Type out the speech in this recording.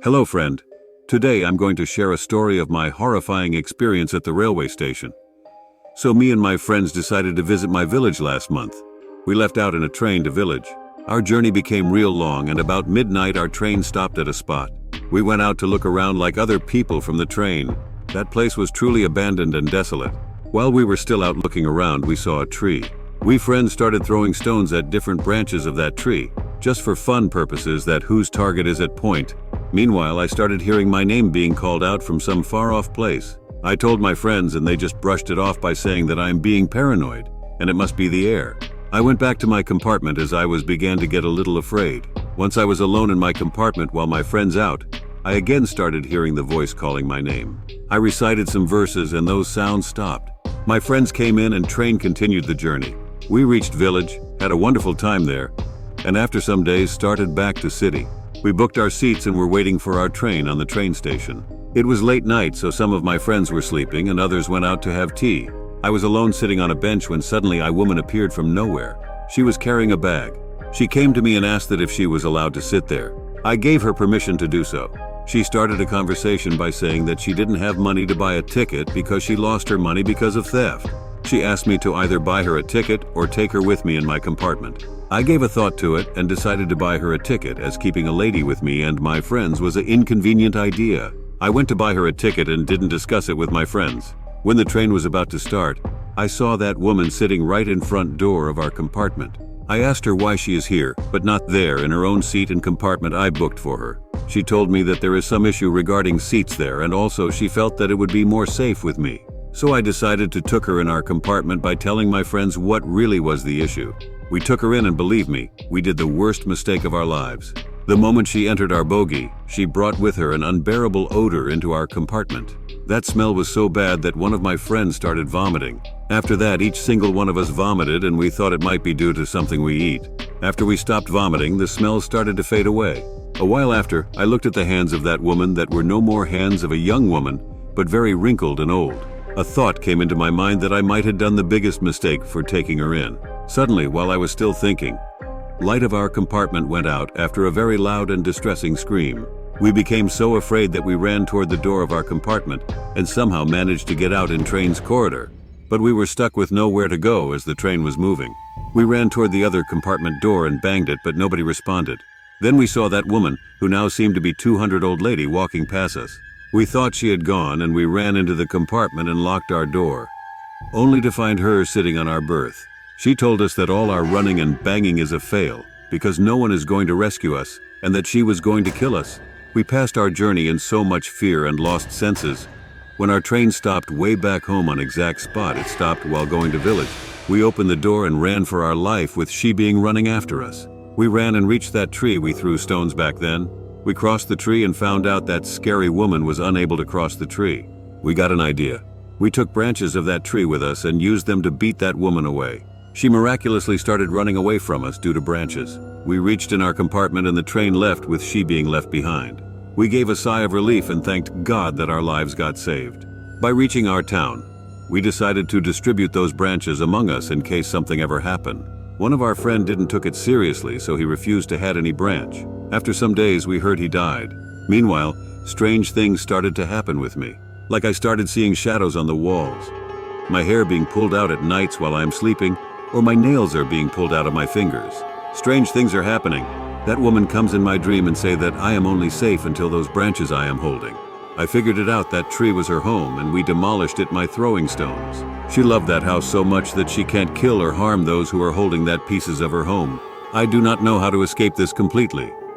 Hello, friend. Today I'm going to share a story of my horrifying experience at the railway station. So me and my friends decided to visit my village last month. We left out in a train to village. Our journey became real long, and about midnight our train stopped at a spot. We went out to look around like other people from the train. That place was truly abandoned and desolate. While we were still out looking around, we saw a tree. We friends started throwing stones at different branches of that tree, just for fun purposes, that whose target is at point. Meanwhile, I started hearing my name being called out from some far-off place. I told my friends and they just brushed it off by saying that I am being paranoid, and it must be the air. I went back to my compartment as I began to get a little afraid. Once I was alone in my compartment while my friends out, I again started hearing the voice calling my name. I recited some verses and those sounds stopped. My friends came in and train continued the journey. We reached village, had a wonderful time there, and after some days started back to city. We booked our seats and were waiting for our train on the train station. It was late night, so some of my friends were sleeping and others went out to have tea. I was alone sitting on a bench when suddenly a woman appeared from nowhere. She was carrying a bag. She came to me and asked that if she was allowed to sit there. I gave her permission to do so. She started a conversation by saying that she didn't have money to buy a ticket because she lost her money because of theft. She asked me to either buy her a ticket or take her with me in my compartment. I gave a thought to it and decided to buy her a ticket, as keeping a lady with me and my friends was an inconvenient idea. I went to buy her a ticket and didn't discuss it with my friends. When the train was about to start, I saw that woman sitting right in front door of our compartment. I asked her why she is here, but not there in her own seat and compartment I booked for her. She told me that there is some issue regarding seats there, and also she felt that it would be more safe with me. So I decided to took her in our compartment by telling my friends what really was the issue. We took her in and believe me, we did the worst mistake of our lives. The moment she entered our bogie, she brought with her an unbearable odor into our compartment. That smell was so bad that one of my friends started vomiting. After that, each single one of us vomited, and we thought it might be due to something we eat. After we stopped vomiting, the smell started to fade away. A while after, I looked at the hands of that woman that were no more hands of a young woman, but very wrinkled and old. A thought came into my mind that I might have done the biggest mistake for taking her in. Suddenly, while I was still thinking, light of our compartment went out after a very loud and distressing scream. We became so afraid that we ran toward the door of our compartment and somehow managed to get out in train's corridor. But we were stuck with nowhere to go as the train was moving. We ran toward the other compartment door and banged it, but nobody responded. Then we saw that woman, who now seemed to be 200-old lady, walking past us. We thought she had gone and we ran into the compartment and locked our door, only to find her sitting on our berth. She told us that all our running and banging is a fail because no one is going to rescue us and that she was going to kill us. We passed our journey in so much fear and lost senses. When our train stopped way back home on exact spot it stopped while going to village, we opened the door and ran for our life with she being running after us. We ran and reached that tree we threw stones back then. We crossed the tree and found out that scary woman was unable to cross the tree. We got an idea. We took branches of that tree with us and used them to beat that woman away. She miraculously started running away from us due to branches. We reached in our compartment and the train left with she being left behind. We gave a sigh of relief and thanked God that our lives got saved. By reaching our town, we decided to distribute those branches among us in case something ever happened. One of our friend didn't took it seriously, so he refused to had any branch. After some days, we heard he died. Meanwhile, strange things started to happen with me. Like I started seeing shadows on the walls, my hair being pulled out at nights while I am sleeping, or my nails are being pulled out of my fingers. Strange things are happening. That woman comes in my dream and say that I am only safe until those branches I am holding. I figured it out, that tree was her home and we demolished it by throwing stones. She loved that house so much that she can't kill or harm those who are holding that pieces of her home. I do not know how to escape this completely.